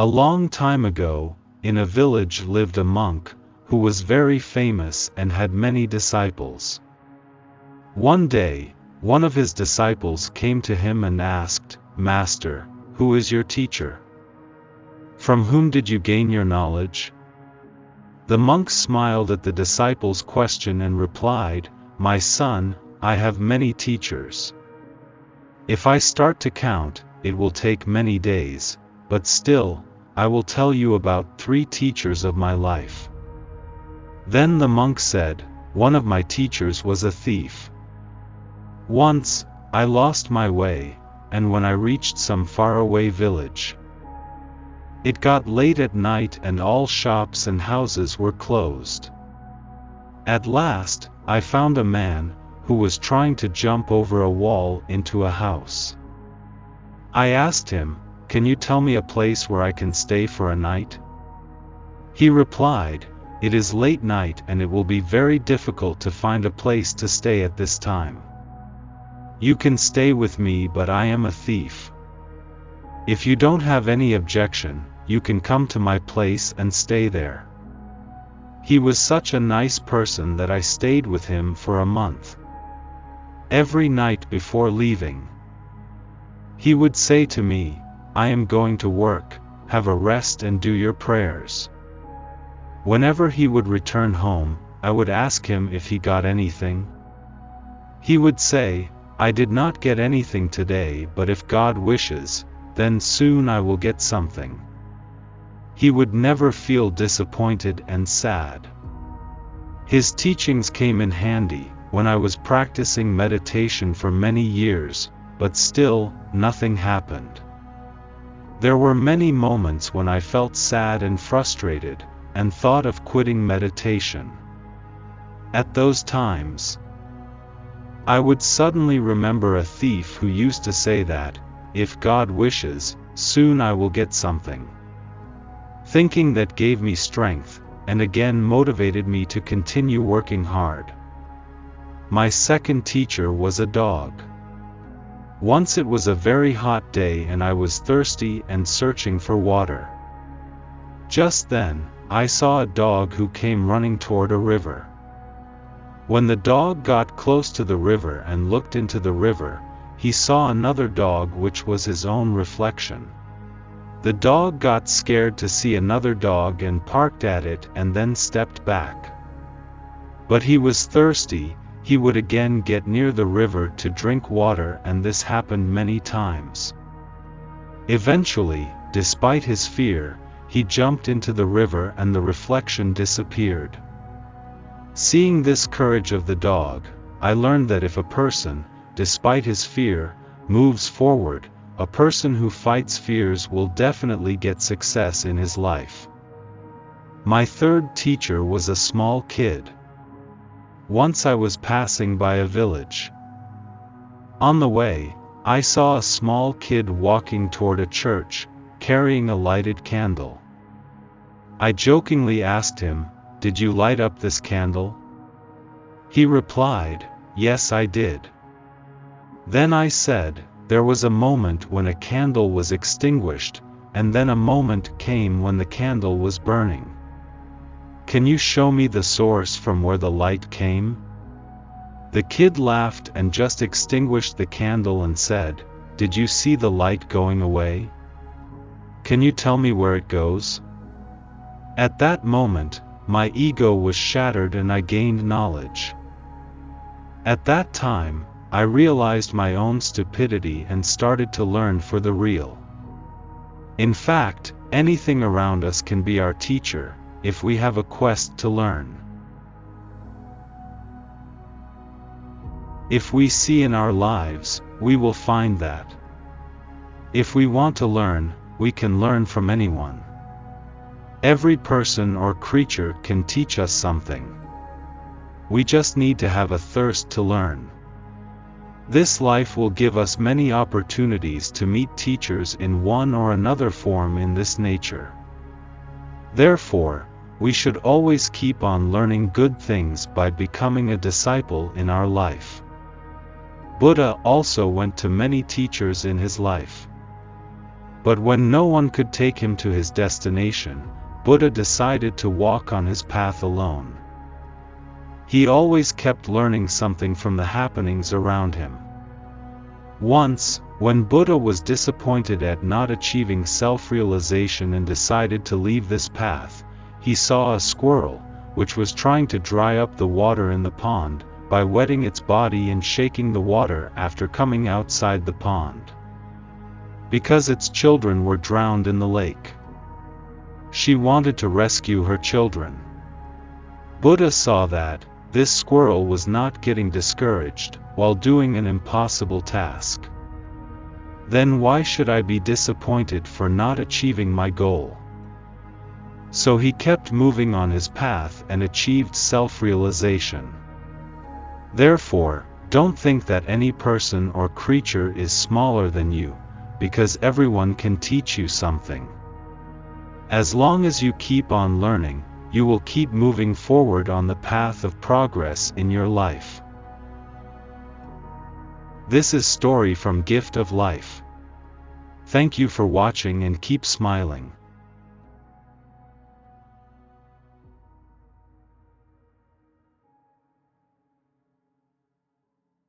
A long time ago, in a village lived a monk, who was very famous and had many disciples. One day, one of his disciples came to him and asked, "Master, who is your teacher? From whom did you gain your knowledge?" The monk smiled at the disciple's question and replied, "My son, I have many teachers. If I start to count, it will take many days, but still, I will tell you about 3 teachers of my life." Then the monk said, "One of my teachers was a thief. Once, I lost my way, and when I reached some faraway village, it got late at night and all shops and houses were closed. At last, I found a man, who was trying to jump over a wall into a house. I asked him, 'Can you tell me a place where I can stay for a night?' He replied, 'It is late night and it will be very difficult to find a place to stay at this time. You can stay with me, but I am a thief. If you don't have any objection, you can come to my place and stay there.' He was such a nice person that I stayed with him for a month. Every night before leaving, he would say to me, 'I am going to work, have a rest and do your prayers.' Whenever he would return home, I would ask him if he got anything. He would say, 'I did not get anything today, but if God wishes, then soon I will get something.' He would never feel disappointed and sad. His teachings came in handy when I was practicing meditation for many years, but still, nothing happened. There were many moments when I felt sad and frustrated, and thought of quitting meditation. At those times, I would suddenly remember a thief who used to say that, 'If God wishes, soon I will get something.' Thinking that gave me strength, and again motivated me to continue working hard. My second teacher was a dog. Once it was a very hot day and I was thirsty and searching for water. Just then, I saw a dog who came running toward a river. When the dog got close to the river and looked into the river, he saw another dog which was his own reflection. The dog got scared to see another dog and parked at it and then stepped back. But he was thirsty. He would again get near the river to drink water, and this happened many times. Eventually, despite his fear, he jumped into the river and the reflection disappeared. Seeing this courage of the dog, I learned that if a person, despite his fear, moves forward, a person who fights fears will definitely get success in his life. My third teacher was a small kid. Once I was passing by a village. On the way, I saw a small kid walking toward a church, carrying a lighted candle. I jokingly asked him, "Did you light up this candle?" He replied, "Yes, I did." Then I said, "There was a moment when a candle was extinguished, and then a moment came when the candle was burning. Can you show me the source from where the light came?" The kid laughed and just extinguished the candle and said, "Did you see the light going away? Can you tell me where it goes?" At that moment, my ego was shattered and I gained knowledge. At that time, I realized my own stupidity and started to learn for the real. In fact, anything around us can be our teacher, if we have a quest to learn. If we see in our lives, we will find that. If we want to learn, we can learn from anyone. Every person or creature can teach us something. We just need to have a thirst to learn. This life will give us many opportunities to meet teachers in one or another form in this nature. Therefore, we should always keep on learning good things by becoming a disciple in our life. Buddha also went to many teachers in his life. But when no one could take him to his destination, Buddha decided to walk on his path alone. He always kept learning something from the happenings around him. Once, when Buddha was disappointed at not achieving self-realization and decided to leave this path, he saw a squirrel, which was trying to dry up the water in the pond, by wetting its body and shaking the water after coming outside the pond. Because its children were drowned in the lake. She wanted to rescue her children. Buddha saw that this squirrel was not getting discouraged while doing an impossible task. Then why should I be disappointed for not achieving my goal? So he kept moving on his path and achieved self-realization. Therefore, don't think that any person or creature is smaller than you, because everyone can teach you something. As long as you keep on learning, you will keep moving forward on the path of progress in your life. This is story from Gift of Life. Thank you for watching and keep smiling.